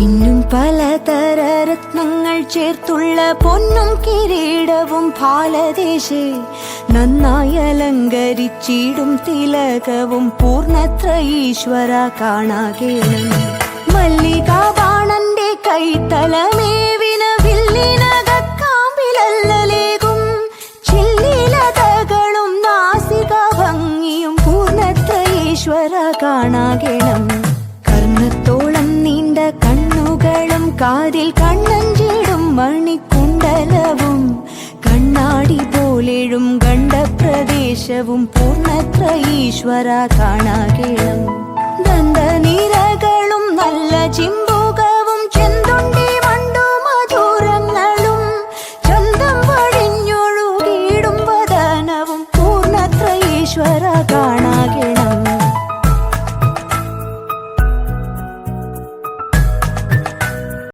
മിന്നും പലതര രത്നങ്ങൾ ചേർത്തുള്ള പൊന്നും കിരീടവും ഭാലദേശേ നന്നായി അലങ്കരിച്ചിടും തിലകവും പൂർണ്ണത്ര ഈശ്വര കാണാകേണം. മല്ലികാബാണന്റെ കൈത്തലമേവിന വില്ലിനകക്കാമ്പിലല്ലേകും ചില്ലിലതകളും നാസിക ഭംഗിയും പൂർണ്ണത്ര ഈശ്വര കാണാകേണം. കർണത്തോളം നീണ്ട കണ്ണുകളും കാതിൽ കണ്ണഞ്ചിടും മണിക്കുണ്ടലവും കണ്ണാടി പോലെഴും ഗണ്ഡപ്രദേശവും പൂർണ്ണത്ര ഈശ്വര കാണാകേണം. ദന്തനിരകളും നല്ല ചിമ്പുകവും ചെന്തുണ്ടി മണ്ടു മധുരങ്ങളും ചന്തം വഴിഞ്ഞൊഴുകിടും വദനവും പൂർണ്ണത്ര ഈശ്വര